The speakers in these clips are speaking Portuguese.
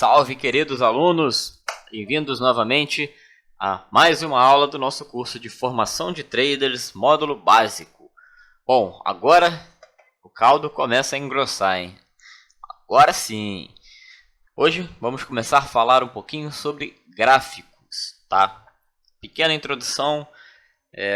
Salve, queridos alunos! Bem-vindos novamente a mais uma aula do nosso curso de formação de traders, módulo básico. Bom, agora o caldo começa a engrossar, hein? Agora sim! Hoje vamos começar a falar um pouquinho sobre gráficos, tá? Pequena introdução,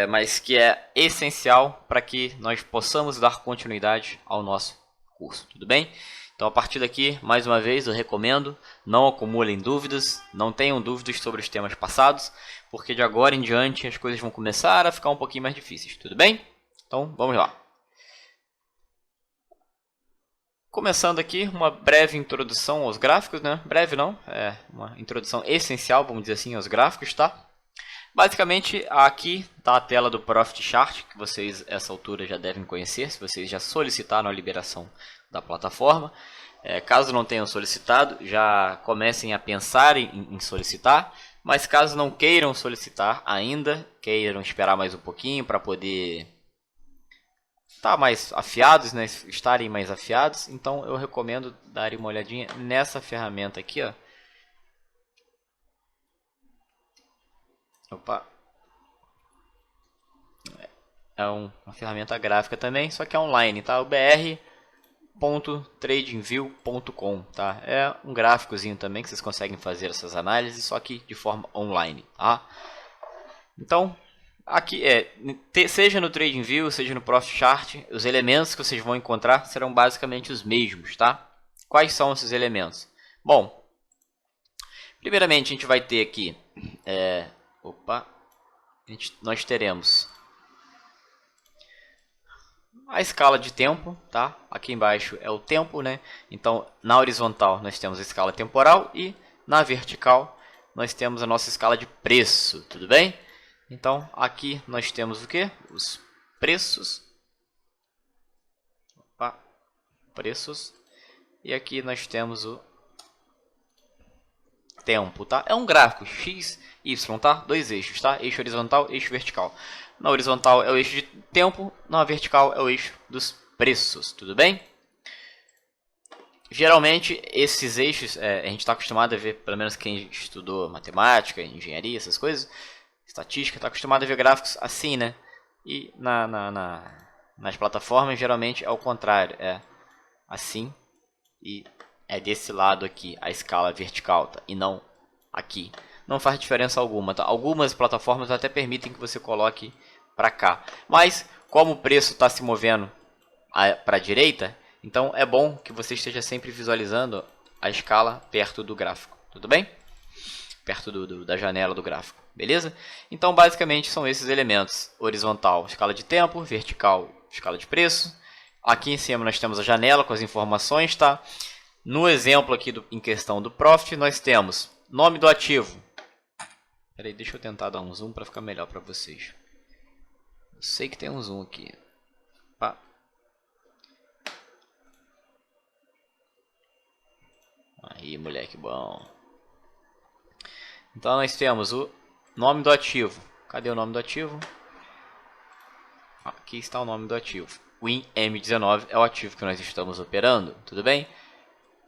mas que é essencial para que nós possamos dar continuidade ao nosso curso, tudo bem? Então, a partir daqui, mais uma vez, eu recomendo, não acumulem dúvidas, não tenham dúvidas sobre os temas passados, porque de agora em diante as coisas vão começar a ficar um pouquinho mais difíceis, tudo bem? Então, vamos lá. Começando aqui, uma breve introdução aos gráficos, né? Breve não, é uma introdução essencial, vamos dizer assim, aos gráficos, tá? Basicamente, aqui está a tela do Profit Chart, que vocês, essa altura, já devem conhecer, se vocês já solicitaram a liberação da plataforma. Caso não tenham solicitado, já comecem a pensar em solicitar, mas caso não queiram solicitar ainda, queiram esperar mais um pouquinho para poder estar mais afiados, né? Estarem mais afiados, então eu recomendo darem uma olhadinha nessa ferramenta aqui, ó. Opa. É uma ferramenta gráfica também, só que é online, tá? O br.tradingview.com, tá? É um gráficozinho também que vocês conseguem fazer essas análises, só que de forma online, tá? Então, aqui seja no TradingView, seja no Profit Chart, os elementos que vocês vão encontrar serão basicamente os mesmos, tá? Quais são esses elementos? Bom, primeiramente a gente vai ter aqui, nós teremos a escala de tempo, tá? Aqui embaixo é o tempo, né? Então, na horizontal nós temos a escala temporal e na vertical nós temos a nossa escala de preço, tudo bem? Então, aqui nós temos o que? Os preços. Opa, preços. E aqui nós temos o tempo, tá? É um gráfico X, Y, tá? Dois eixos, tá? Eixo horizontal, eixo vertical. Na horizontal é o eixo de tempo, na vertical é o eixo dos preços, tudo bem? Geralmente esses eixos, a gente está acostumado a ver, pelo menos quem estudou matemática, engenharia, essas coisas, estatística, está acostumado a ver gráficos assim, né? E nas plataformas geralmente é o contrário, é assim e é desse lado aqui a escala vertical, tá? E não aqui. Não faz diferença alguma, tá? Algumas plataformas até permitem que você coloque para cá, mas como o preço está se movendo para a direita, então é bom que você esteja sempre visualizando a escala perto do gráfico, tudo bem? Perto da janela do gráfico, beleza? Então basicamente são esses elementos: horizontal, escala de tempo; vertical, escala de preço. Aqui em cima nós temos a janela com as informações, tá? No exemplo aqui em questão do Profit, nós temos nome do ativo. Peraí, deixa eu tentar dar um zoom para ficar melhor para vocês. Eu sei que tem um zoom aqui. Pá. Aí, moleque bom. Então nós temos o nome do ativo. Cadê o nome do ativo? Aqui está o nome do ativo. O WinM19 é o ativo que nós estamos operando, tudo bem?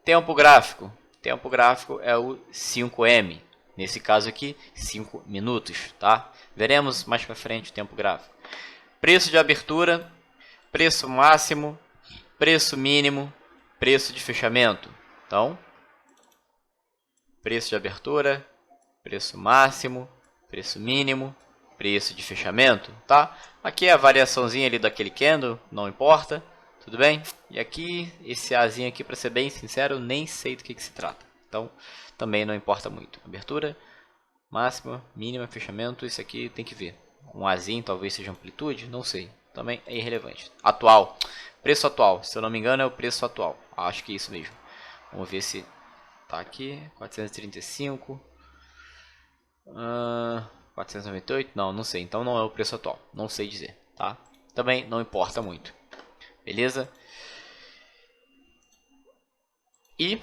Tempo gráfico. Tempo gráfico é o 5M. Nesse caso aqui, 5 minutos, tá? Veremos mais para frente o tempo gráfico. Preço de abertura, preço máximo, preço mínimo, preço de fechamento. Então, preço de abertura, preço máximo, preço mínimo, preço de fechamento, tá? Aqui é a variaçãozinha ali daquele candle, não importa, tudo bem? E aqui, esse Azinho aqui, para ser bem sincero, eu nem sei do que se trata. Então, também não importa muito. Abertura, máxima, mínima, fechamento, isso aqui tem que ver. Um Azinho talvez seja amplitude, não sei. Também é irrelevante. Atual, preço atual, se eu não me engano é o preço atual. Acho que é isso mesmo. Vamos ver se tá aqui, 435... 498? Não sei. Então não é o preço atual. Não sei dizer, tá? Também não importa muito. Beleza? E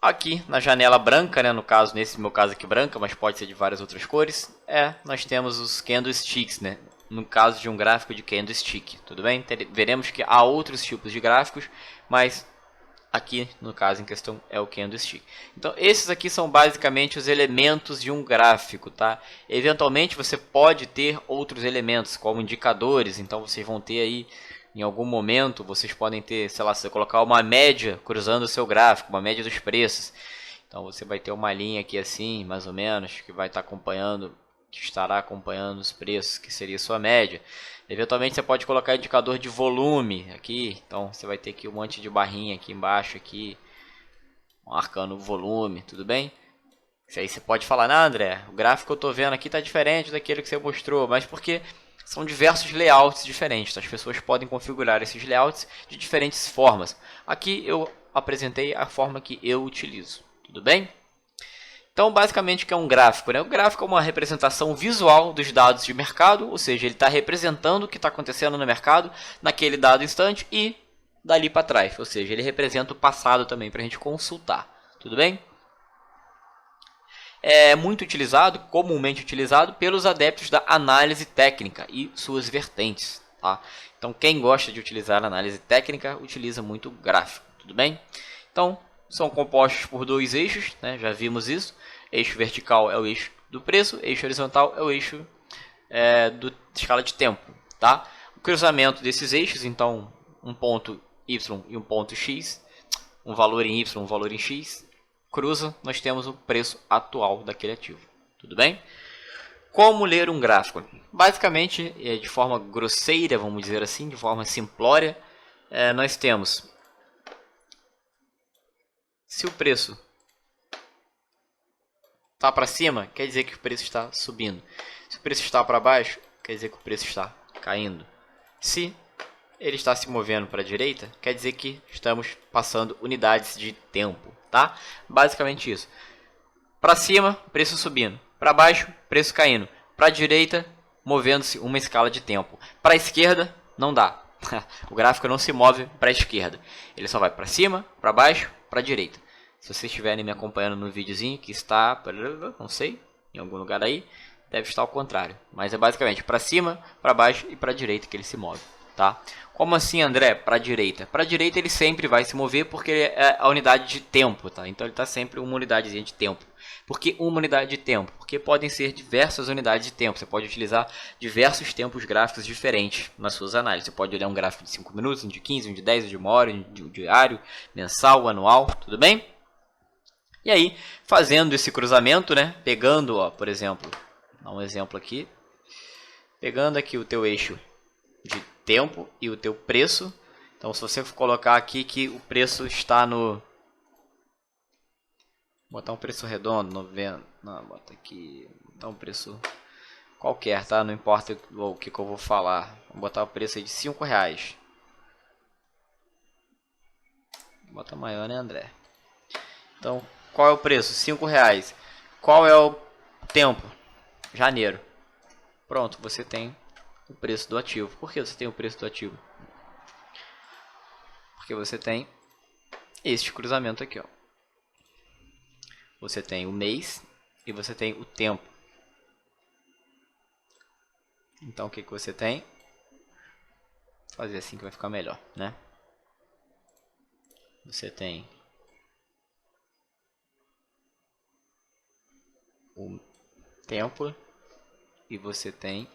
aqui na janela branca, né, no caso, nesse meu caso aqui branca, mas pode ser de várias outras cores, nós temos os candlesticks, né? No caso de um gráfico de candlestick, tudo bem? Veremos que há outros tipos de gráficos, mas aqui no caso em questão é o candlestick. Então esses aqui são basicamente os elementos de um gráfico, tá? Eventualmente você pode ter outros elementos como indicadores, então vocês vão ter aí em algum momento, vocês podem ter, sei lá, se você colocar uma média cruzando o seu gráfico, uma média dos preços. Então você vai ter uma linha aqui assim, mais ou menos, que vai estar acompanhando, que estará acompanhando os preços, que seria a sua média. Eventualmente você pode colocar indicador de volume aqui, então você vai ter aqui um monte de barrinha aqui embaixo, aqui, marcando o volume, tudo bem? Isso aí você pode falar, não, André, o gráfico que eu estou vendo aqui está diferente daquele que você mostrou, mas porque são diversos layouts diferentes, então as pessoas podem configurar esses layouts de diferentes formas. Aqui eu apresentei a forma que eu utilizo, tudo bem? Então, basicamente, o que é um gráfico? Né? O gráfico é uma representação visual dos dados de mercado, ou seja, ele está representando o que está acontecendo no mercado naquele dado instante e dali para trás, ou seja, ele representa o passado também para a gente consultar, tudo bem? É muito utilizado, comumente utilizado pelos adeptos da análise técnica e suas vertentes, tá? Então, quem gosta de utilizar análise técnica, utiliza muito o gráfico, tudo bem? Então, são compostos por dois eixos, né? Já vimos isso. Eixo vertical é o eixo do preço, eixo horizontal é o eixo da escala de tempo, tá? O cruzamento desses eixos, então, um ponto Y e um ponto X, um valor em Y, um valor em X, cruza, nós temos o preço atual daquele ativo, tudo bem? Como ler um gráfico? Basicamente, de forma grosseira, vamos dizer assim, de forma simplória, nós temos, se o preço está para cima, quer dizer que o preço está subindo. Se o preço está para baixo, quer dizer que o preço está caindo. Se ele está se movendo para a direita, quer dizer que estamos passando unidades de tempo, tá? Basicamente isso. Para cima, preço subindo. Para baixo, preço caindo. Para a direita, movendo-se uma escala de tempo. Para a esquerda, não dá. O gráfico não se move para a esquerda. Ele só vai para cima, para baixo, para a direita. Se vocês estiverem me acompanhando no videozinho que está, não sei, em algum lugar aí, deve estar ao contrário. Mas é basicamente para cima, para baixo e para a direita que ele se move, tá? Como assim, André? Para a direita? Para a direita ele sempre vai se mover porque ele é a unidade de tempo, tá? Então ele está sempre uma unidadezinha de tempo. Por que uma unidade de tempo? Porque podem ser diversas unidades de tempo. Você pode utilizar diversos tempos gráficos diferentes nas suas análises. Você pode olhar um gráfico de 5 minutos, um de 15, um de 10, um de uma hora, um de diário, mensal, anual, tudo bem? E aí, fazendo esse cruzamento, né? Pegando, ó, por exemplo, dá um exemplo aqui. Pegando aqui o teu eixo de tempo e o teu preço. Então, se você colocar aqui que o preço está no... Botar um preço redondo, 90... Não, bota aqui... Botar um preço qualquer, tá? Não importa o que eu vou falar. Vou botar o preço aí de R$5. Bota maior, né, André? Então... Qual é o preço? R$5. Qual é o tempo? Janeiro. Pronto, você tem o preço do ativo. Por que você tem o preço do ativo? Porque você tem este cruzamento aqui, ó. Você tem o mês e você tem o tempo. Então o que você tem? Vou fazer assim que vai ficar melhor, né? Você tem o tempo e você tem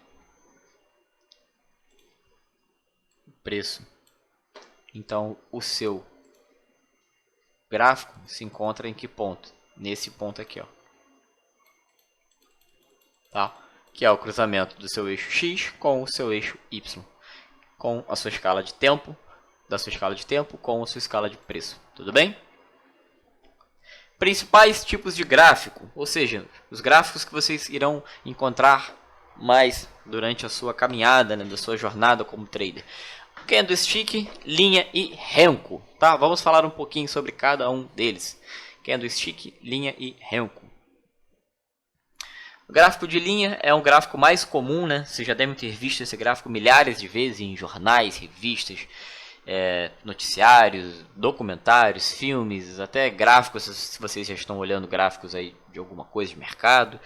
o preço. Então o seu gráfico se encontra em que ponto? Nesse ponto aqui, ó. Tá? Que é o cruzamento do seu eixo X com o seu eixo Y, com a sua escala de tempo, da sua escala de tempo com a sua escala de preço. Tudo bem? Principais tipos de gráfico, ou seja, os gráficos que vocês irão encontrar mais durante a sua caminhada, né, da sua jornada como trader. Candlestick, linha e Renko, tá? Vamos falar um pouquinho sobre cada um deles. Candlestick, linha e Renko. O gráfico de linha é um gráfico mais comum, né? Vocês já devem ter visto esse gráfico milhares de vezes em jornais, revistas, noticiários, documentários, filmes, até gráficos, se vocês já estão olhando gráficos aí de alguma coisa de mercado.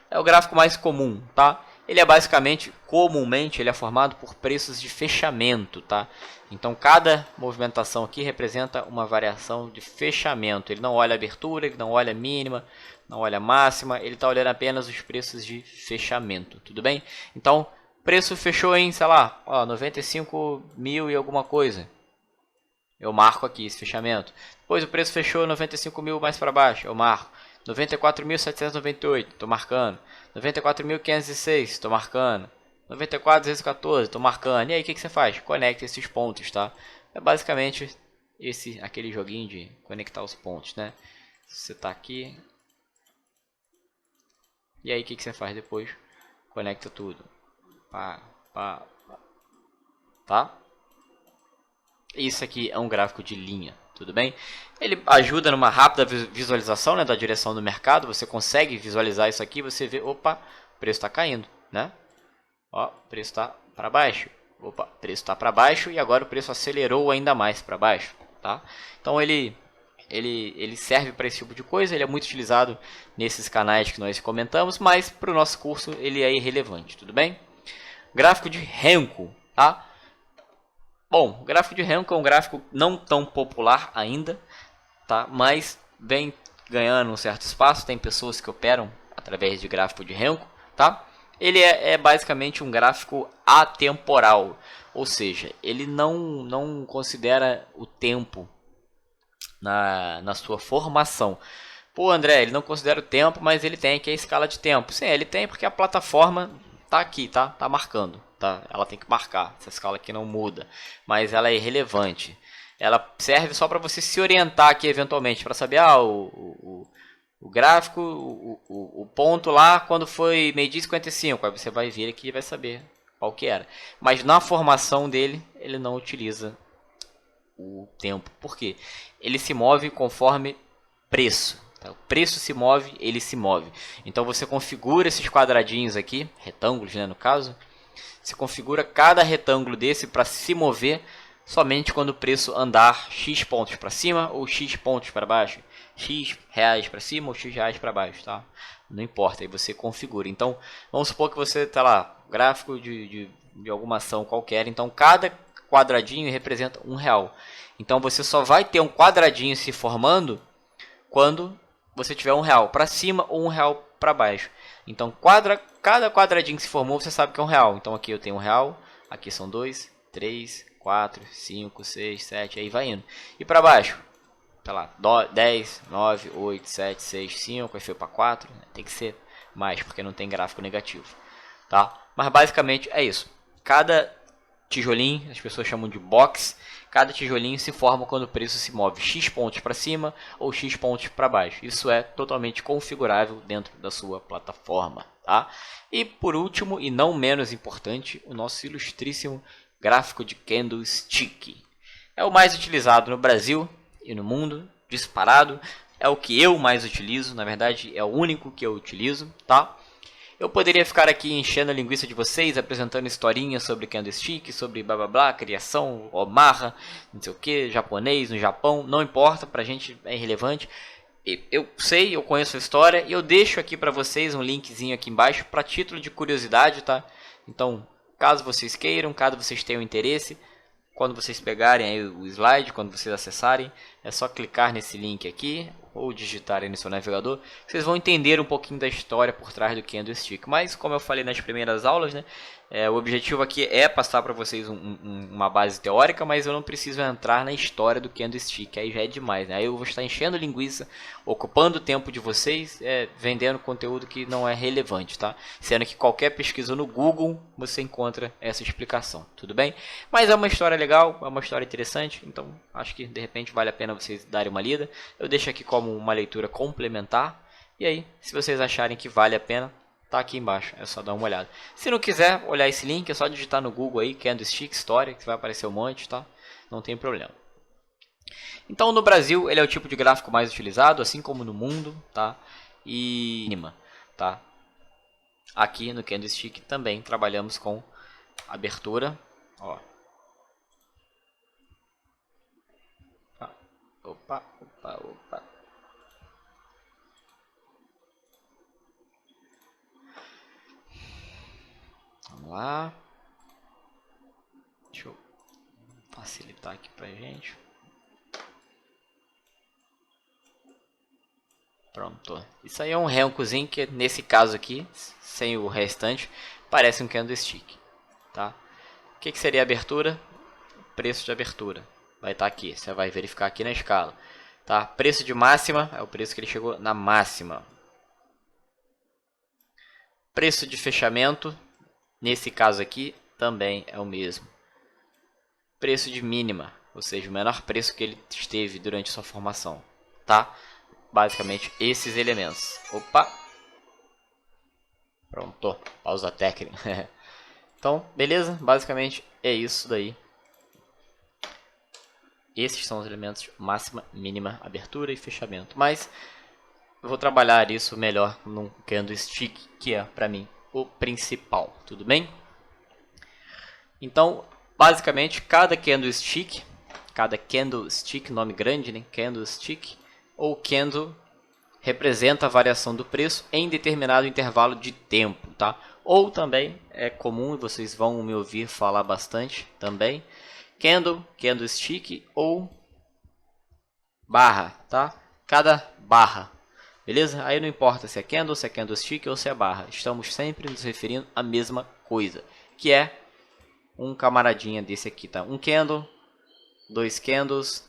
É o gráfico mais comum, tá? ele é basicamente, comumente, ele é formado por preços de fechamento, tá? Então cada movimentação aqui representa uma variação de fechamento. Ele não olha a abertura, ele não olha a mínima, não olha a máxima, ele está olhando apenas os preços de fechamento, tudo bem? Então, preço fechou em, sei lá, ó, 95 mil e alguma coisa. Eu marco aqui esse fechamento. Depois o preço fechou 95 mil mais para baixo, eu marco. 94.798, estou marcando. 94.506, estou marcando. 94.214, estou marcando. E aí o que você faz? Conecta esses pontos, tá? É basicamente aquele joguinho de conectar os pontos, né? Você tá aqui. E aí o que você faz depois? Conecta tudo. Pá, pá, pá. Tá? Isso aqui é um gráfico de linha, tudo bem? Ele ajuda numa rápida visualização, né, da direção do mercado. Você consegue visualizar isso aqui, você vê, opa, o preço está caindo, né? Ó, o preço está para baixo. Opa, o preço está para baixo e agora o preço acelerou ainda mais para baixo, tá? Então ele serve para esse tipo de coisa, ele é muito utilizado nesses canais que nós comentamos, mas para o nosso curso ele é irrelevante, tudo bem? Gráfico de Renko, tá? Bom, o gráfico de Renko é um gráfico não tão popular ainda, tá? Mas vem ganhando um certo espaço, tem pessoas que operam através de gráfico de Renko, tá? Ele é basicamente um gráfico atemporal, ou seja, ele não considera o tempo na sua formação. Pô, André, ele não considera o tempo, mas ele tem aqui a escala de tempo. Sim, ele tem porque a plataforma tá aqui, tá? Tá marcando, tá? Ela tem que marcar. Essa escala aqui não muda, mas ela é irrelevante. Ela serve só para você se orientar aqui eventualmente, para saber o gráfico, o ponto lá quando foi meio-dia 55. Aí você vai vir aqui e vai saber qual que era. Mas na formação dele, ele não utiliza o tempo. Por quê? Ele se move conforme preço. Tá? O preço se move, ele se move. Então você configura esses quadradinhos aqui, retângulos, né, no caso. Você configura cada retângulo desse para se mover somente quando o preço andar X pontos para cima ou X pontos para baixo. X reais para cima ou X reais para baixo, tá? Não importa, aí você configura. Então, vamos supor que você está lá, gráfico de alguma ação qualquer. Então, cada quadradinho representa R$1. Então, você só vai ter um quadradinho se formando quando você tiver R$1 para cima ou R$1 para baixo. Então, cada quadradinho que se formou, você sabe que é R$1. Então, aqui eu tenho R$1, aqui são 2, 3, 4, 5, 6, 7, aí vai indo. E para baixo, tá lá, 10, 9, 8, 7, 6, 5, aí foi para 4, tem que ser mais, porque não tem gráfico negativo, tá? Mas basicamente é isso. Cada tijolinho, as pessoas chamam de box, cada tijolinho se forma quando o preço se move X pontos para cima ou X pontos para baixo. Isso é totalmente configurável dentro da sua plataforma, tá? E por último, e não menos importante, o nosso ilustríssimo gráfico de candlestick. É o mais utilizado no Brasil e no mundo, disparado. É o que eu mais utilizo, na verdade é o único que eu utilizo, tá? Eu poderia ficar aqui enchendo a linguiça de vocês, apresentando historinhas sobre candlestick, sobre blá blá blá, criação, Omaha, não sei o que, japonês no Japão, não importa, pra gente é irrelevante. Eu sei, eu conheço a história e eu deixo aqui pra vocês um linkzinho aqui embaixo para título de curiosidade, tá? Então, caso vocês queiram, caso vocês tenham interesse, quando vocês pegarem aí o slide, quando vocês acessarem, é só clicar nesse link aqui ou digitarem no seu navegador, vocês vão entender um pouquinho da história por trás do candlestick. Mas como eu falei nas primeiras aulas, né, o objetivo aqui é passar para vocês uma base teórica, mas eu não preciso entrar na história do candlestick, aí já é demais, né? Aí eu vou estar enchendo linguiça, ocupando o tempo de vocês, vendendo conteúdo que não é relevante, tá? Sendo que qualquer pesquisa no Google você encontra essa explicação, tudo bem? Mas é uma história legal, é uma história interessante, então acho que de repente vale a pena vocês darem uma lida. Eu deixo aqui como uma leitura complementar, e aí, se vocês acharem que vale a pena, tá aqui embaixo, é só dar uma olhada. Se não quiser olhar esse link, é só digitar no Google aí, candlestick história, que vai aparecer um monte, tá? Não tem problema. Então, no Brasil, ele é o tipo de gráfico mais utilizado, assim como no mundo, tá? E tá? Aqui no candlestick também trabalhamos com abertura, ó. Opa, opa, opa. lá. Deixa eu facilitar aqui pra gente. Pronto. Isso aí é um rencozinho que nesse caso aqui, sem o restante, parece um candlestick, tá? O que seria a abertura? Preço de abertura. Vai estar aqui, você vai verificar aqui na escala. Tá? Preço de máxima é o preço que ele chegou na máxima. Preço de fechamento, nesse caso aqui, também é o mesmo. Preço de mínima, ou seja, o menor preço que ele esteve durante sua formação. Tá? Basicamente esses elementos. Opa! Pronto, pausa técnica. Então, beleza? Basicamente é isso daí. Esses são os elementos máxima, mínima, abertura e fechamento. Mas eu vou trabalhar isso melhor num candlestick, que é para mim o principal. Tudo bem? Então, basicamente, cada candlestick, nome grande, né? Candlestick ou candle representa a variação do preço em determinado intervalo de tempo, tá? Ou também é comum, vocês vão me ouvir falar bastante também, candle, candlestick ou barra, tá? Cada barra, beleza? Aí não importa se é candle, se é candlestick ou se é barra, estamos sempre nos referindo à mesma coisa, que é um camaradinha desse aqui, tá? Um candle, 2 candles,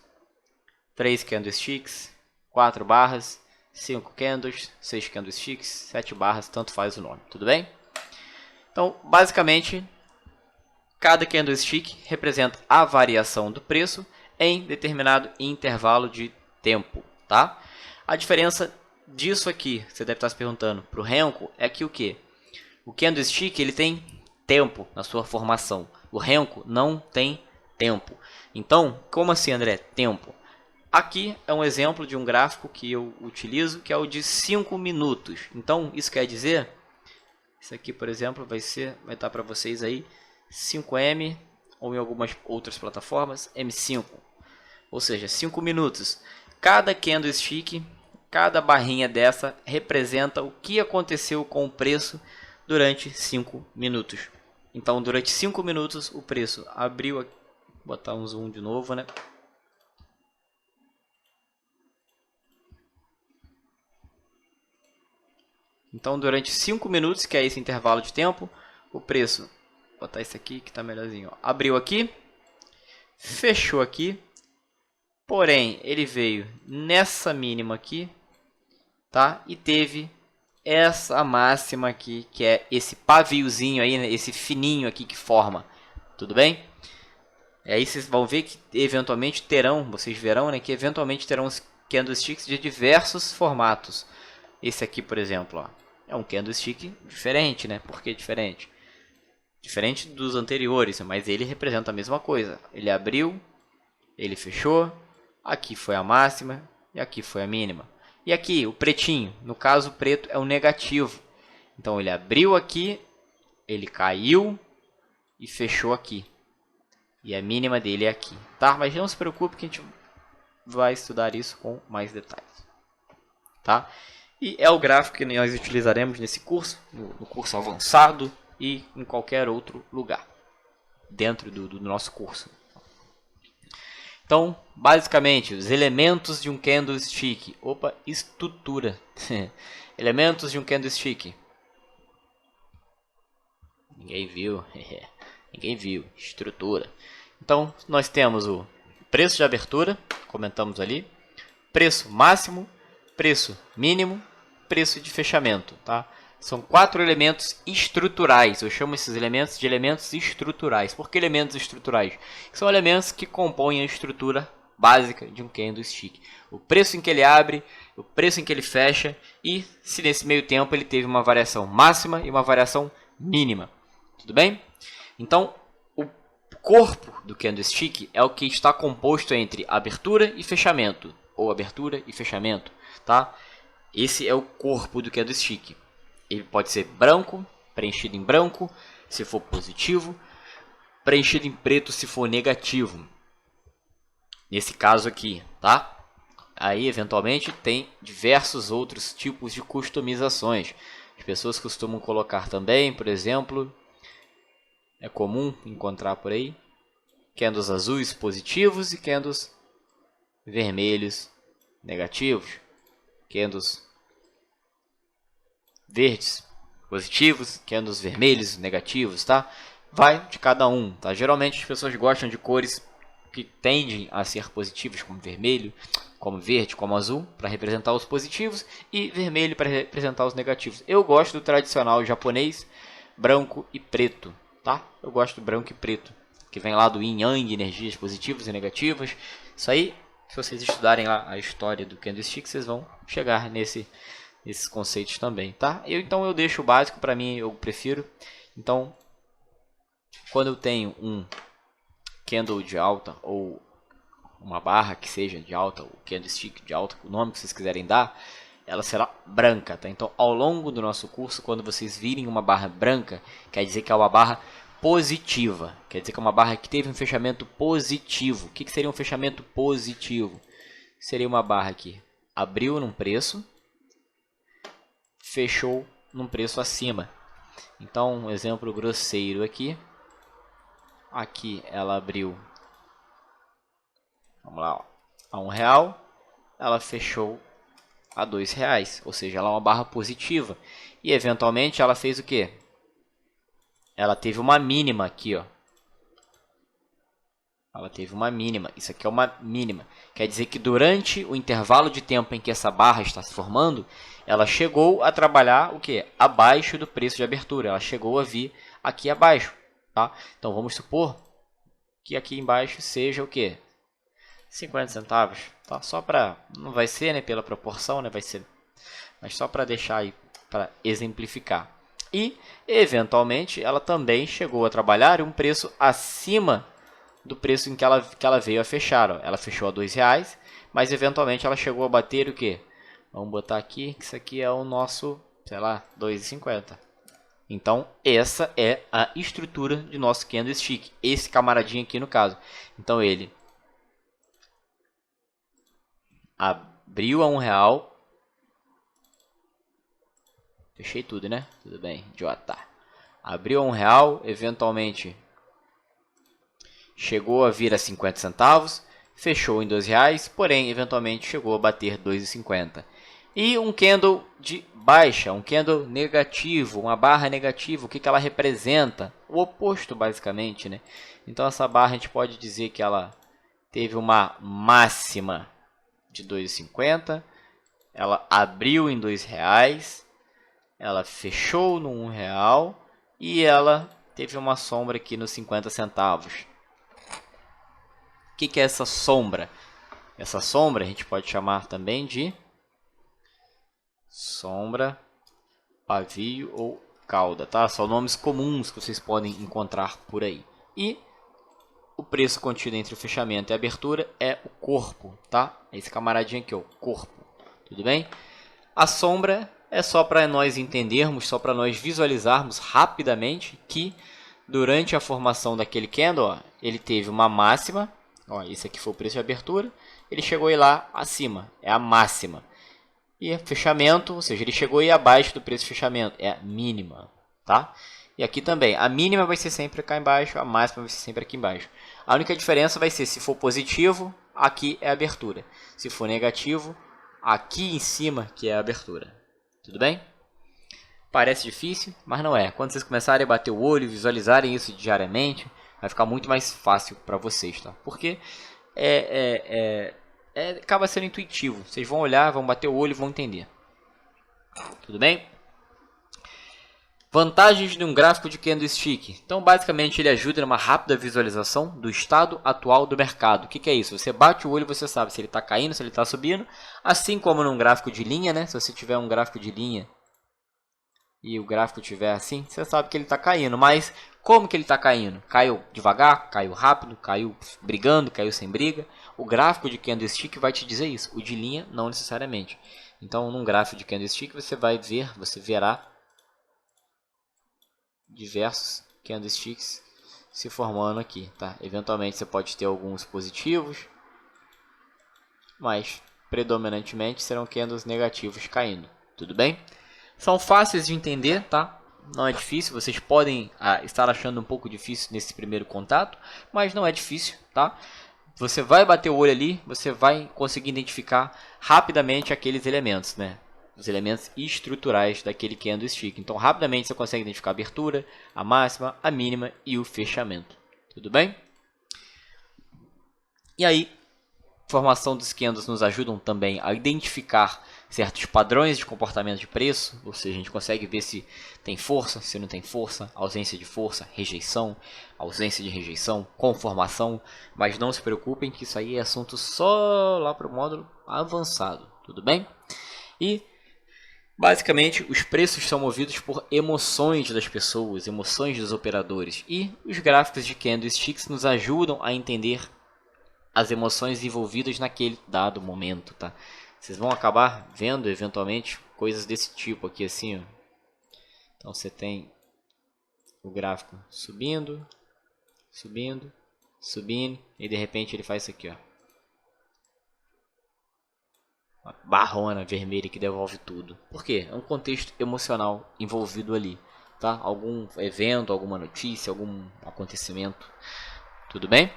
3 candlesticks, 4 barras, 5 candles, 6 candlesticks, 7 barras, tanto faz o nome, tudo bem? Então, basicamente, cada candlestick representa a variação do preço em determinado intervalo de tempo, tá? A diferença disso aqui, você deve estar se perguntando, para o Renko, é que o que? O candlestick ele tem tempo na sua formação, o Renko não tem tempo. Então, como assim, André? Tempo. Aqui é um exemplo de um gráfico que eu utilizo, que é o de 5 minutos. Então, isso quer dizer, isso aqui, por exemplo, vai estar para vocês aí 5M, ou em algumas outras plataformas, M5. Ou seja, 5 minutos. Cada candlestick, cada barrinha dessa, representa o que aconteceu com o preço durante 5 minutos. Então, durante 5 minutos, o preço abriu aqui. Vou botar um zoom de novo, né? Então, durante 5 minutos, que é esse intervalo de tempo, o preço, vou botar esse aqui que está melhorzinho, ó, abriu aqui, fechou aqui, porém, ele veio nessa mínima aqui, tá? E teve essa máxima aqui, que é esse paviozinho aí, né? Esse fininho aqui que forma, tudo bem? E aí vocês vão ver que eventualmente terão, vocês verão, né, que eventualmente terão os candlesticks de diversos formatos. Esse aqui, por exemplo, ó, é um candlestick diferente, né? Por que diferente? Diferente dos anteriores, mas ele representa a mesma coisa. Ele abriu, ele fechou, aqui foi a máxima e aqui foi a mínima. E aqui, o pretinho, no caso o preto é o negativo. Então ele abriu aqui, ele caiu e fechou aqui. E a mínima dele é aqui, tá? Mas não se preocupe que a gente vai estudar isso com mais detalhes, tá? E é o gráfico que nós utilizaremos nesse curso, no curso avançado e em qualquer outro lugar dentro do nosso curso. Então, basicamente, os elementos de um candlestick. Opa, estrutura. Elementos de um candlestick. Ninguém viu. Ninguém viu. Estrutura. Então, nós temos o preço de abertura, comentamos ali. Preço máximo, preço mínimo, preço de fechamento, tá? São 4 elementos estruturais. Eu chamo esses elementos de elementos estruturais. Por que elementos estruturais? São elementos que compõem a estrutura básica de um candlestick. O preço em que ele abre, o preço em que ele fecha e se nesse meio tempo ele teve uma variação máxima e uma variação mínima. Tudo bem? Então, o corpo do candlestick é o que está composto entre abertura e fechamento, ou abertura e fechamento, tá? Esse é o corpo do candlestick. Ele pode ser branco, preenchido em branco, se for positivo, preenchido em preto se for negativo. Nesse caso aqui, tá? Aí, eventualmente, tem diversos outros tipos de customizações. As pessoas costumam colocar também, por exemplo, é comum encontrar por aí. Candles azuis positivos e candles vermelhos negativos. Candles verdes positivos, candles vermelhos negativos, tá? Vai de cada um, tá? Geralmente as pessoas gostam de cores que tendem a ser positivas, como vermelho, como verde, como azul, para representar os positivos, e vermelho para representar os negativos. Eu gosto do tradicional japonês, branco e preto, tá? Eu gosto do branco e preto, que vem lá do Yin Yang, energias positivas e negativas. Isso aí, se vocês estudarem lá a história do candlestick, vocês vão chegar nesses conceitos também, tá? Então eu deixo o básico, para mim eu prefiro. Então, quando eu tenho um candle de alta ou uma barra que seja de alta, o candlestick de alta, o nome que vocês quiserem dar, ela será branca, tá? Então, ao longo do nosso curso, quando vocês virem uma barra branca, quer dizer que é uma barra positiva, quer dizer que é uma barra que teve um fechamento positivo. O que seria um fechamento positivo? Seria uma barra que abriu num preço, fechou num preço acima. Então, um exemplo grosseiro aqui. Aqui ela abriu, vamos lá, ó, a R$1, ela fechou a R$2, ou seja, ela é uma barra positiva. E eventualmente ela fez o quê? Ela teve uma mínima aqui, ó. Ela teve uma mínima. Isso aqui é uma mínima. Quer dizer que durante o intervalo de tempo em que essa barra está se formando, ela chegou a trabalhar o quê? Abaixo do preço de abertura. Ela chegou a vir aqui abaixo, tá? Então vamos supor que aqui embaixo seja o quê? 50 centavos, tá? Só para, não vai ser, né, pela proporção, né, vai ser, mas só para deixar aí para exemplificar. E eventualmente ela também chegou a trabalhar um preço acima do preço em que ela veio a fechar, ó. Ela fechou a R$2, mas eventualmente ela chegou a bater o quê? Vamos botar aqui, que isso aqui é o nosso, sei lá, R$2,50. Então, essa é a estrutura de nosso candlestick. Esse camaradinho aqui no caso. Então, ele abriu a R$1. Fechei tudo, né? Tudo bem, idiota. Abriu a R$1, eventualmente chegou a vir a 50 centavos, fechou em R$2, porém, eventualmente chegou a bater R$2,50. E um candle de baixa, um candle negativo, uma barra negativa, o que ela representa? O oposto, basicamente, né? Então, essa barra a gente pode dizer que ela teve uma máxima de R$2,50, ela abriu em R$2, ela fechou no R$1 e ela teve uma sombra aqui nos 50 centavos. O que é essa sombra? Essa sombra a gente pode chamar também de sombra, pavio ou cauda, tá? São nomes comuns que vocês podem encontrar por aí. E o preço contido entre o fechamento e a abertura é o corpo, tá? Esse camaradinho aqui, ó, o corpo. Tudo bem? A sombra é só para nós entendermos, só para nós visualizarmos rapidamente que durante a formação daquele candle, ó, ele teve uma máxima. Ó, esse aqui foi o preço de abertura. Ele chegou aí lá acima, é a máxima. E fechamento, ou seja, ele chegou aí abaixo do preço de fechamento, é a mínima, tá? E aqui também, a mínima vai ser sempre cá embaixo, a máxima vai ser sempre aqui embaixo. A única diferença vai ser, se for positivo, aqui é a abertura. Se for negativo, aqui em cima que é a abertura. Tudo bem? Parece difícil, mas não é. Quando vocês começarem a bater o olho, visualizarem isso diariamente, vai ficar muito mais fácil para vocês, tá? Porque acaba sendo intuitivo. Vocês vão olhar, vão bater o olho e vão entender. Tudo bem? Vantagens de um gráfico de candlestick. Então, basicamente, ele ajuda numa rápida visualização do estado atual do mercado. O que é isso? Você bate o olho e você sabe se ele está caindo, se ele está subindo. Assim como num gráfico de linha, né? Se você tiver um gráfico de linha e o gráfico estiver assim, você sabe que ele está caindo. Mas como que ele está caindo? Caiu devagar, caiu rápido, caiu brigando, caiu sem briga. O gráfico de candlestick vai te dizer isso. O de linha, não necessariamente. Então, num gráfico de candlestick, você verá diversos candlesticks se formando aqui, tá? Eventualmente você pode ter alguns positivos, mas predominantemente serão candles negativos caindo. Tudo bem? São fáceis de entender, tá? Não é difícil, vocês podem estar achando um pouco difícil nesse primeiro contato, mas não é difícil, tá? Você vai bater o olho ali, você vai conseguir identificar rapidamente aqueles elementos, né? Os elementos estruturais daquele candlestick. Então, rapidamente você consegue identificar a abertura, a máxima, a mínima e o fechamento. Tudo bem? E aí, a formação dos candles nos ajudam também a identificar certos padrões de comportamento de preço, ou seja, a gente consegue ver se tem força, se não tem força, ausência de força, rejeição, ausência de rejeição, conformação, mas não se preocupem que isso aí é assunto só lá para o módulo avançado, tudo bem? E basicamente os preços são movidos por emoções das pessoas, emoções dos operadores, e os gráficos de candlesticks nos ajudam a entender as emoções envolvidas naquele dado momento, tá? Vocês vão acabar vendo eventualmente coisas desse tipo aqui assim, ó. Então você tem o gráfico subindo, subindo, subindo e de repente ele faz isso aqui, ó. Uma barrona vermelha que devolve tudo. Por quê? É um contexto emocional envolvido ali, tá? Algum evento, alguma notícia, algum acontecimento. Tudo bem?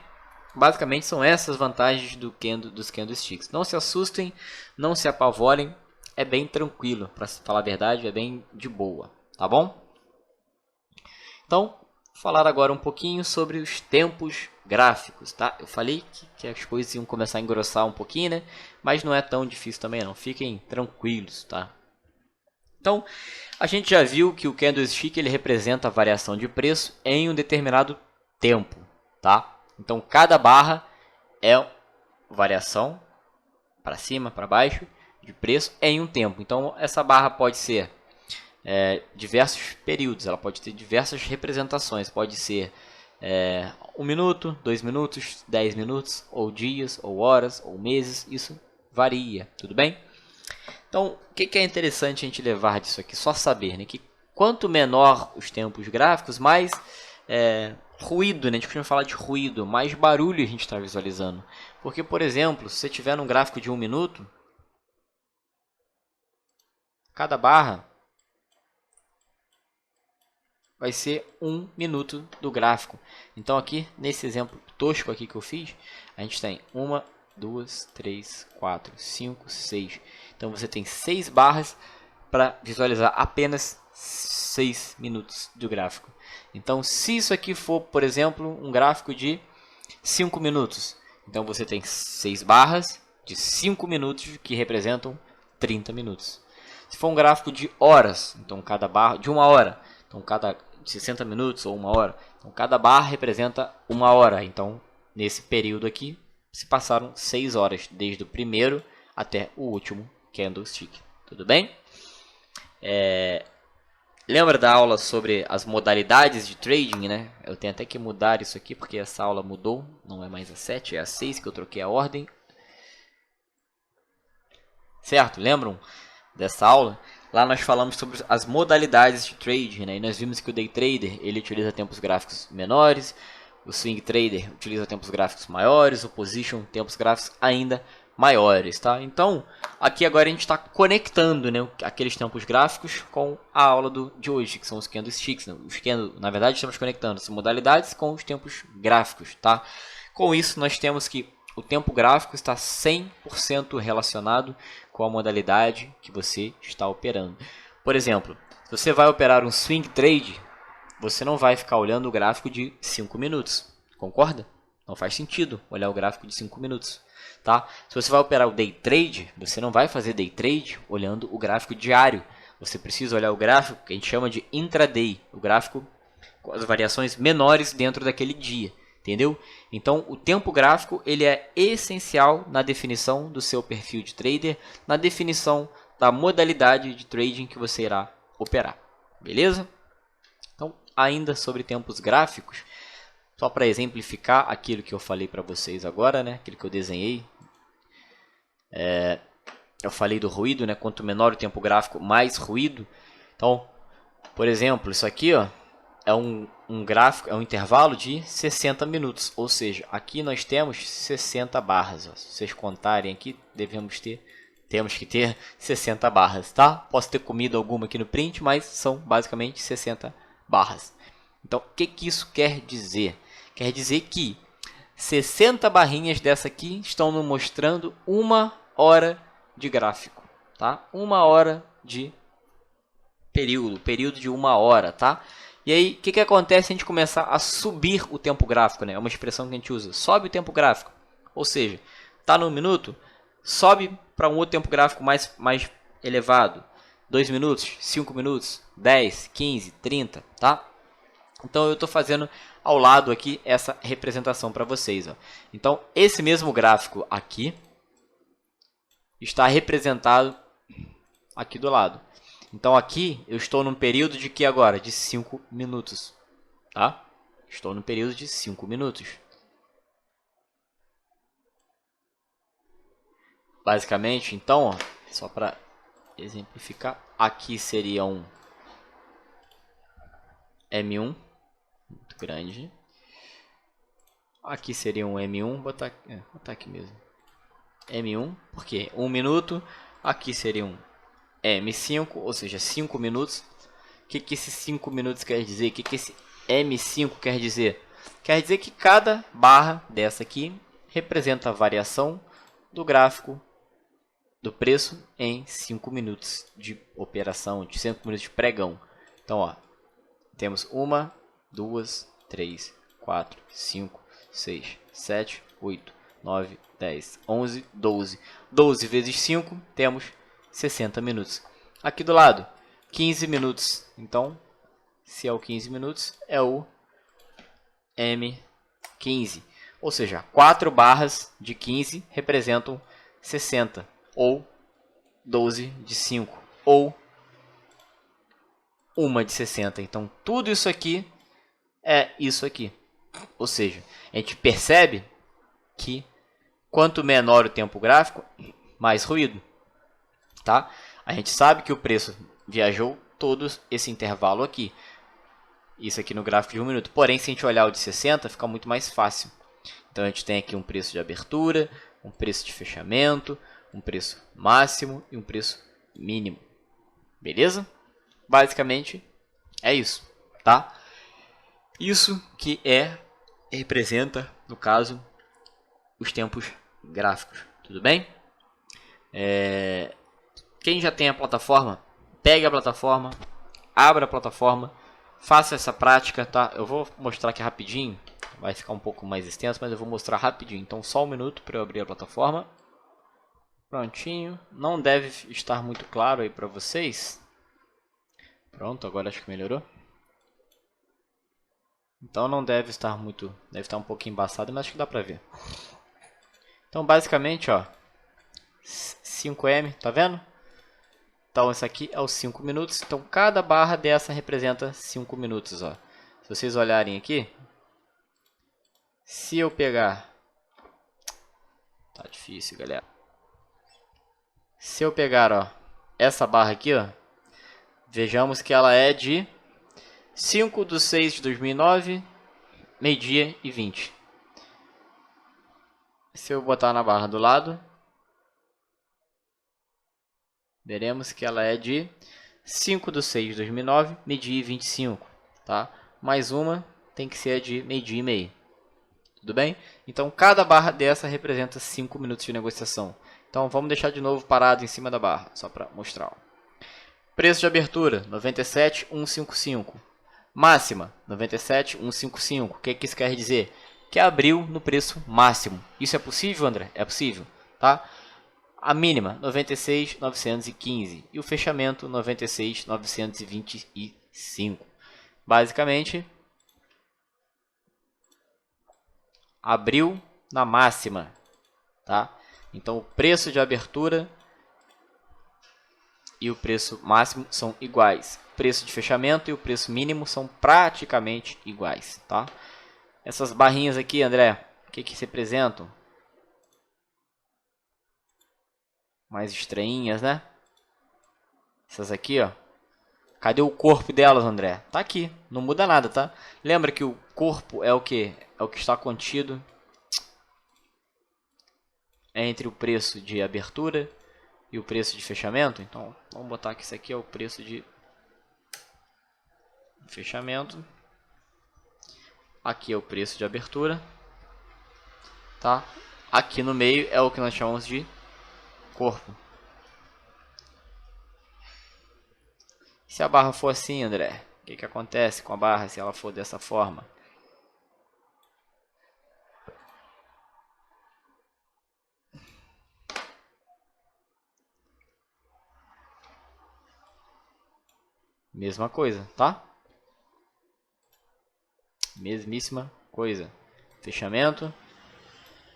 Basicamente são essas vantagens dos candlesticks. Não se assustem, não se apavorem, é bem tranquilo, para falar a verdade, é bem de boa, tá bom? Então, vou falar agora um pouquinho sobre os tempos gráficos, tá? Eu falei que as coisas iam começar a engrossar um pouquinho, né? Mas não é tão difícil também não, fiquem tranquilos, tá? Então, a gente já viu que o candlestick ele representa a variação de preço em um determinado tempo, tá? Então, cada barra é variação para cima, para baixo, de preço em um tempo. Então, essa barra pode ser diversos períodos, ela pode ter diversas representações. Pode ser 1 minuto, 2 minutos, 10 minutos, ou dias, ou horas, ou meses. Isso varia, tudo bem? Então, o que é interessante a gente levar disso aqui? Só saber, né, que quanto menor os tempos gráficos, mais ruído, né? A gente costuma falar de ruído, mais barulho a gente está visualizando. Porque, por exemplo, se você tiver num gráfico de 1 minuto, cada barra vai ser 1 minuto do gráfico. Então aqui, nesse exemplo tosco aqui que eu fiz, a gente tem 1, 2, 3, 4, 5, 6. Então você tem 6 barras para visualizar apenas 6 minutos do gráfico. Então, se isso aqui for, por exemplo, um gráfico de 5 minutos, então você tem 6 barras de 5 minutos que representam 30 minutos. Se for um gráfico de horas, então cada barra de 1 hora, então cada 60 minutos ou 1 hora, então cada barra representa 1 hora. Então, nesse período aqui, se passaram 6 horas, desde o primeiro até o último candlestick. Tudo bem? Lembra da aula sobre as modalidades de trading, né? Eu tenho até que mudar isso aqui, porque essa aula mudou. Não é mais a 7, é a 6 que eu troquei a ordem. Certo? Lembram dessa aula? Lá nós falamos sobre as modalidades de trading, né? E nós vimos que o Day Trader ele utiliza tempos gráficos menores, o Swing Trader utiliza tempos gráficos maiores, o Position tempos gráficos ainda maiores, tá? Então, aqui agora a gente está conectando, né, aqueles tempos gráficos com a aula de hoje, que são os candlesticks, né? Na verdade, estamos conectando as modalidades com os tempos gráficos, tá? Com isso, nós temos que o tempo gráfico está 100% relacionado com a modalidade que você está operando. Por exemplo, se você vai operar um swing trade, você não vai ficar olhando o gráfico de 5 minutos, concorda? Não faz sentido olhar o gráfico de 5 minutos. Tá? Se você vai operar o day trade, você não vai fazer day trade olhando o gráfico diário. Você precisa olhar o gráfico que a gente chama de intraday, o gráfico com as variações menores dentro daquele dia, entendeu? Então, o tempo gráfico ele é essencial na definição do seu perfil de trader, na definição da modalidade de trading que você irá operar, beleza? Então, ainda sobre tempos gráficos, só para exemplificar aquilo que eu falei para vocês agora, né? Aquilo que eu desenhei. Eu falei do ruído, né? Quanto menor o tempo gráfico, mais ruído. Então, por exemplo, isso aqui ó, é um gráfico, é um intervalo de 60 minutos. Ou seja, aqui nós temos 60 barras. Ó. Se vocês contarem aqui, devemos ter temos que ter 60 barras, tá? Posso ter comido alguma aqui no print, mas são basicamente 60 barras. Então, o que isso quer dizer? Quer dizer que 60 barrinhas dessa aqui estão nos mostrando 1 hora de gráfico, tá? 1 hora de período de 1 hora, tá? E aí, o que acontece se a gente começar a subir o tempo gráfico, né? É uma expressão que a gente usa, sobe o tempo gráfico. Ou seja, tá no minuto, sobe para um outro tempo gráfico mais elevado. 2 minutos, 5 minutos, 10, 15, 30, tá? Então eu estou fazendo ao lado aqui essa representação para vocês, ó. Então esse mesmo gráfico aqui está representado aqui do lado. Então aqui eu estou num período de que agora? De 5 minutos, tá? Estou no período de 5 minutos. Basicamente, então, ó, só para exemplificar, aqui seria um M1 muito grande. Aqui seria um M1, botar aqui mesmo. M1, porque 1 minuto. Aqui seria um M5, ou seja, 5 minutos. O que esses 5 minutos quer dizer? O que esse M5 quer dizer? Quer dizer que cada barra dessa aqui representa a variação do gráfico do preço em 5 minutos de operação, de 5 minutos de pregão. Então, ó, temos 1, 2, 3, 4, 5, 6, 7, 8, 9, 10, 11, 12. 12 vezes 5, temos 60 minutos. Aqui do lado, 15 minutos. Então, se é o 15 minutos, é o M15. Ou seja, 4 barras de 15 representam 60. Ou 12 de 5. Ou uma de 60. Então, tudo isso aqui é isso aqui. Ou seja, a gente percebe que quanto menor o tempo gráfico, mais ruído. Tá? A gente sabe que o preço viajou todo esse intervalo aqui. Isso aqui no gráfico de 1 minuto. Porém, se a gente olhar o de 60, fica muito mais fácil. Então, a gente tem aqui um preço de abertura, um preço de fechamento, um preço máximo e um preço mínimo. Beleza? Basicamente, é isso, tá? Isso que representa, no caso, os tempos gráficos. Tudo bem? Quem já tem a plataforma, pegue a plataforma, abra a plataforma, faça essa prática, tá? Eu vou mostrar aqui rapidinho, vai ficar um pouco mais extenso, mas eu vou mostrar rapidinho. Então, só um minuto para eu abrir a plataforma. Prontinho. Não deve estar muito claro aí para vocês. Pronto, agora acho que melhorou. Então não deve estar muito, deve estar um pouquinho embaçado, mas acho que dá para ver. Então basicamente, ó, 5M, tá vendo? Então esse aqui é os 5 minutos. Então cada barra dessa representa 5 minutos, ó. Se vocês olharem aqui, se eu pegar, tá difícil, galera. Se eu pegar, ó, essa barra aqui, ó, vejamos que ela é de 5/6/2009, meio-dia e 20. Se eu botar na barra do lado, veremos que ela é de 5/6/2009, meio-dia e 25, tá? Mais uma tem que ser de meio-dia e meio. Tudo bem? Então, cada barra dessa representa 5 minutos de negociação. Então, vamos deixar de novo parado em cima da barra, só para mostrar. Ó. Preço de abertura, 97,155. Máxima, 97,155. O que isso quer dizer? Que abriu no preço máximo. Isso é possível, André? É possível, tá? A mínima, 96,915. E o fechamento, 96,925. Basicamente, abriu na máxima, tá? Então, o preço de abertura e o preço máximo são iguais. O preço de fechamento e o preço mínimo são praticamente iguais, tá? Essas barrinhas aqui, André, o que representam? Mais estranhinhas, né? Essas aqui, ó. Cadê o corpo delas, André? Tá aqui, não muda nada, tá? Lembra que o corpo é o que? É o que está contido entre o preço de abertura e o preço de fechamento. Então, vamos botar que isso aqui é o preço de fechamento. Aqui é o preço de abertura, tá? Aqui no meio é o que nós chamamos de corpo. Se a barra for assim, André, o que acontece com a barra se ela for dessa forma? Mesma coisa, tá? Mesmíssima coisa. Fechamento,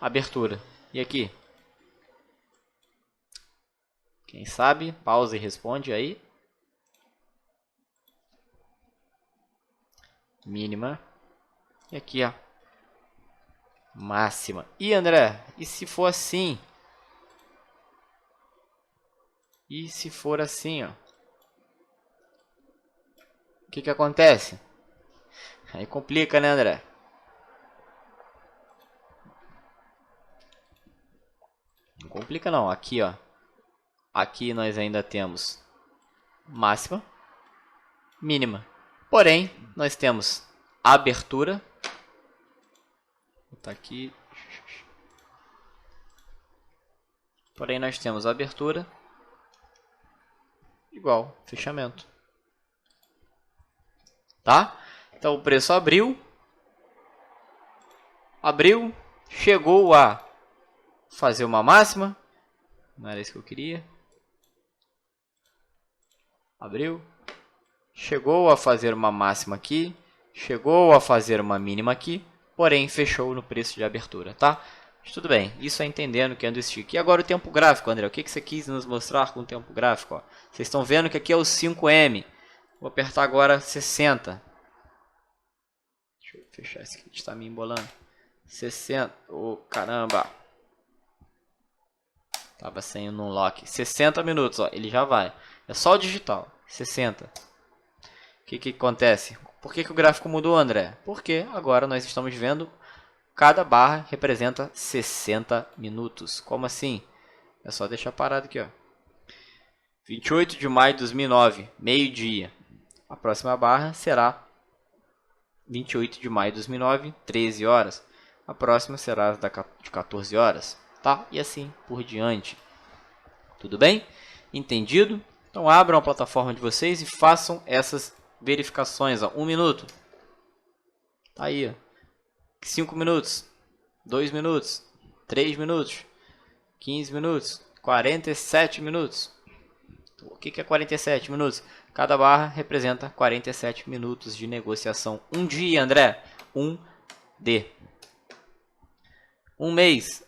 abertura. E aqui? Quem sabe, pausa e responde aí. Mínima. E aqui, ó. Máxima. E André, e se for assim? E se for assim, ó? O que acontece? Aí complica, né, André? Não complica não. Aqui, ó. Aqui nós ainda temos máxima, mínima. Porém, nós temos abertura. Vou botar aqui. Porém, nós temos abertura igual fechamento. Tá? Então, o preço abriu, chegou a fazer uma máxima. Não era isso que eu queria. Abriu, chegou a fazer uma máxima aqui, chegou a fazer uma mínima aqui, porém fechou no preço de abertura, tá? Mas tudo bem, isso é entendendo que é candlestick. E agora o tempo gráfico, André, o que você quis nos mostrar com o tempo gráfico? Ó? Vocês estão vendo que aqui é o 5M, vou apertar agora 60. Deixa eu fechar esse aqui, está me embolando. 60, oh, caramba. Tava sem o unlock. 60 minutos, ó, ele já vai. É só o digital, 60. O que acontece? Por que o gráfico mudou, André? Porque agora nós estamos vendo cada barra representa 60 minutos. Como assim? É só deixar parado aqui, ó. 28 de maio de 2009, meio-dia. A próxima barra será 28 de maio de 2009, 13 horas. A próxima será de 14 horas, tá? E assim por diante. Tudo bem? Entendido? Então abram a plataforma de vocês e façam essas verificações. Ó. 1 minuto. Tá aí. Ó. 5 minutos. 2 minutos. 3 minutos. 15 minutos. 47 minutos. O que é 47 minutos? Cada barra representa 47 minutos de negociação. Um dia, André. 1D. Um mês.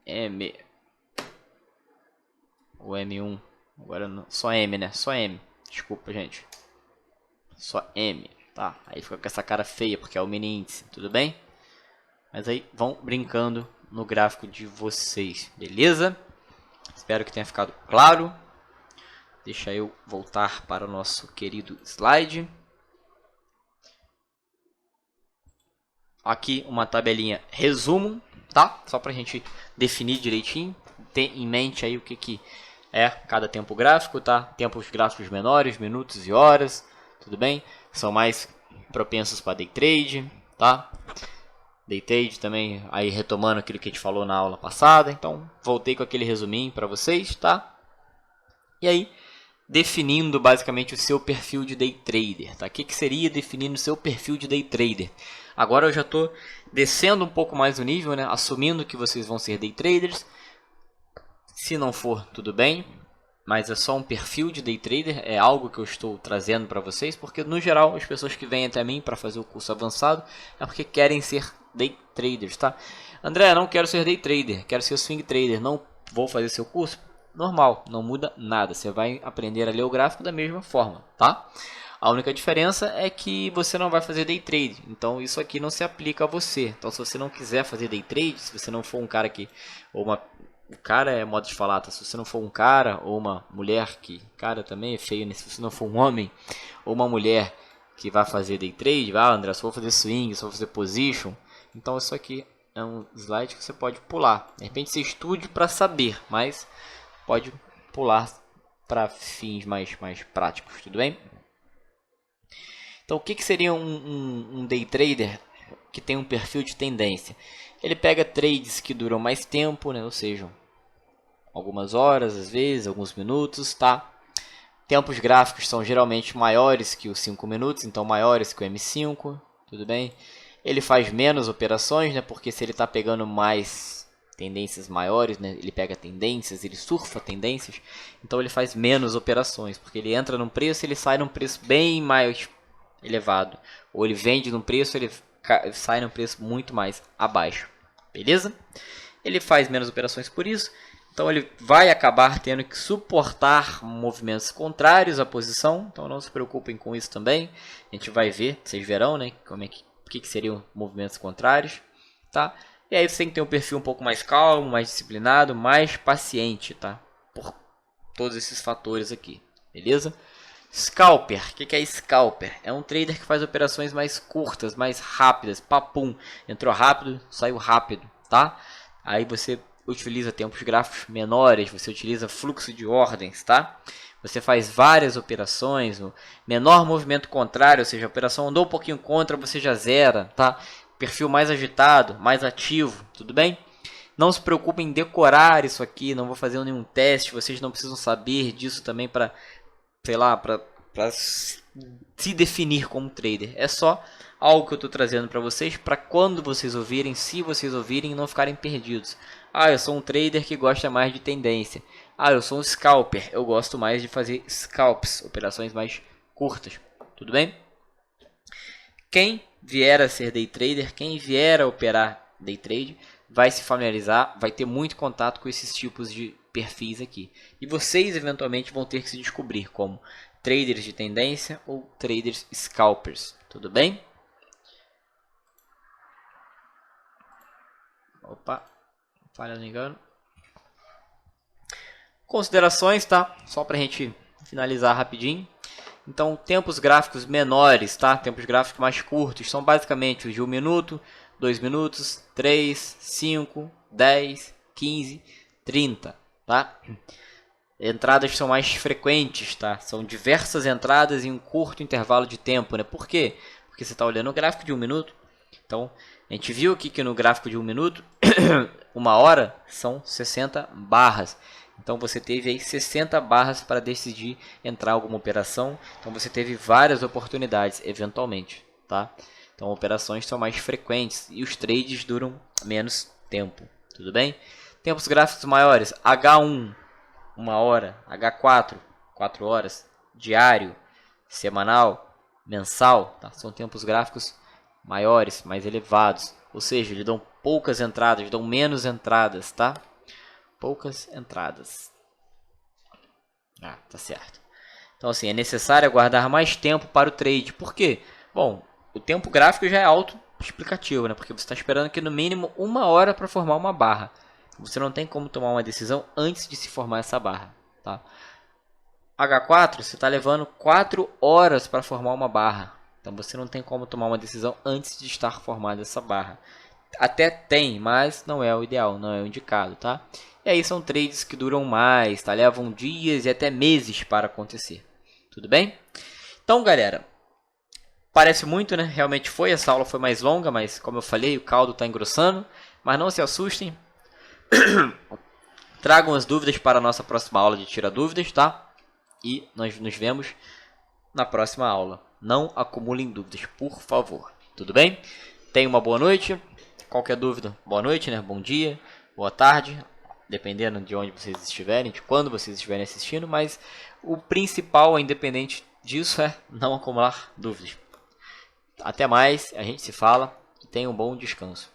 1M. O M1. Agora não, só M, né? Só M. Desculpa, gente. Só M, tá? Aí fica com essa cara feia porque é o mini índice, tudo bem? Mas aí vão brincando no gráfico de vocês, beleza? Espero que tenha ficado claro. Deixa eu voltar para o nosso querido slide. Aqui uma tabelinha resumo, tá? Só para a gente definir direitinho, ter em mente aí o que é cada tempo gráfico, tá? Tempos gráficos menores, minutos e horas, tudo bem? São mais propensos para day trade, tá? Day trade também, aí retomando aquilo que a gente falou na aula passada, então voltei com aquele resuminho para vocês, tá? E aí, definindo basicamente o seu perfil de day trader, tá? O que seria definindo o seu perfil de day trader? Agora eu já estou descendo um pouco mais o nível, né? Assumindo que vocês vão ser day traders. Se não for, tudo bem, mas é só um perfil de day trader, é algo que eu estou trazendo para vocês, porque no geral as pessoas que vêm até mim para fazer o curso avançado é porque querem ser day traders, tá? André, não quero ser day trader, quero ser swing trader, não vou fazer seu curso? Normal, não muda nada, você vai aprender a ler o gráfico da mesma forma, tá? A única diferença é que você não vai fazer day trade, então isso aqui não se aplica a você. Então se você não quiser fazer day trade, se você não for um cara que, ou uma, o cara é modo de falar, tá? Se você não for um cara ou uma mulher, que cara também é feio, né? Se você não for um homem ou uma mulher que vai fazer day trade, André, só vou fazer swing, só vou fazer position, então isso aqui é um slide que você pode pular. De repente você estude para saber, mas pode pular para fins mais práticos, tudo bem? Então, o que seria um day trader que tem um perfil de tendência? Ele pega trades que duram mais tempo, né? Ou seja, algumas horas, às vezes, alguns minutos, tá? Tempos gráficos são geralmente maiores que os 5 minutos, então maiores que o M5, tudo bem? Ele faz menos operações, né? Porque se ele está pegando mais tendências maiores, né? Ele pega tendências, ele surfa tendências, então ele faz menos operações, porque ele entra num preço e ele sai num preço bem mais elevado, ou ele vende num preço, ele sai num preço muito mais abaixo, beleza? Ele faz menos operações por isso, então ele vai acabar tendo que suportar movimentos contrários à posição, então não se preocupem com isso também, a gente vai ver, vocês verão, né, como é o que seriam movimentos contrários, tá? E aí você tem que ter um perfil um pouco mais calmo, mais disciplinado, mais paciente, tá? Por todos esses fatores aqui, beleza? Scalper, o que é Scalper? É um trader que faz operações mais curtas, mais rápidas, papum, entrou rápido, saiu rápido, tá? Aí você utiliza tempos gráficos menores, você utiliza fluxo de ordens, tá? Você faz várias operações, o menor movimento contrário, ou seja, a operação andou um pouquinho contra, você já zera, tá? Perfil mais agitado, mais ativo, tudo bem? Não se preocupem em decorar isso aqui, não vou fazer nenhum teste, vocês não precisam saber disso também para, sei lá, para se definir como trader. É só algo que eu estou trazendo para vocês, para quando vocês ouvirem, se vocês ouvirem, não ficarem perdidos. Ah, eu sou um trader que gosta mais de tendência. Ah, eu sou um scalper, eu gosto mais de fazer scalps, operações mais curtas. Tudo bem? Quem vier a ser day trader, quem vier a operar day trade, vai se familiarizar, vai ter muito contato com esses tipos de perfis aqui. E vocês eventualmente vão ter que se descobrir como traders de tendência ou traders scalpers. Tudo bem? Opa, falha no engano. Considerações, tá? Só para a gente finalizar rapidinho. Então, tempos gráficos menores, tá? Tempos gráficos mais curtos são basicamente os de 1 minuto, 2 minutos, 3, 5, 10, 15, 30, tá? Entradas são mais frequentes, tá? São diversas entradas em um curto intervalo de tempo, né? Por quê? Porque você está olhando o gráfico de 1 minuto. Então, a gente viu aqui que no gráfico de 1 minuto, 1 hora são 60 barras. Então você teve aí 60 barras para decidir entrar em alguma operação. Então você teve várias oportunidades, eventualmente, tá? Então operações são mais frequentes e os trades duram menos tempo, tudo bem? Tempos gráficos maiores, H1, 1 hora, H4, 4 horas, diário, semanal, mensal, tá? São tempos gráficos maiores, mais elevados, ou seja, eles dão poucas entradas, dão menos entradas, tá? Poucas entradas. Ah, tá certo. Então assim, é necessário aguardar mais tempo para o trade. Por quê? Bom, o tempo gráfico já é auto-explicativo, né? Porque você está esperando que no mínimo 1 hora para formar uma barra. Você não tem como tomar uma decisão antes de se formar essa barra, tá? H4, você está levando 4 horas para formar uma barra. Então você não tem como tomar uma decisão antes de estar formada essa barra. Até tem, mas não é o ideal, não é o indicado, tá? E aí são trades que duram mais, tá? Levam dias e até meses para acontecer. Tudo bem? Então, galera, parece muito, né? Realmente foi, essa aula foi mais longa, mas como eu falei, o caldo está engrossando. Mas não se assustem. Tragam as dúvidas para a nossa próxima aula de Tira Dúvidas, tá? E nós nos vemos na próxima aula. Não acumulem dúvidas, por favor. Tudo bem? Tenha uma boa noite. Qualquer dúvida, boa noite, né? Bom dia, boa tarde, dependendo de onde vocês estiverem, de quando vocês estiverem assistindo, mas o principal, independente disso, é não acumular dúvidas. Até mais, a gente se fala e tenha um bom descanso.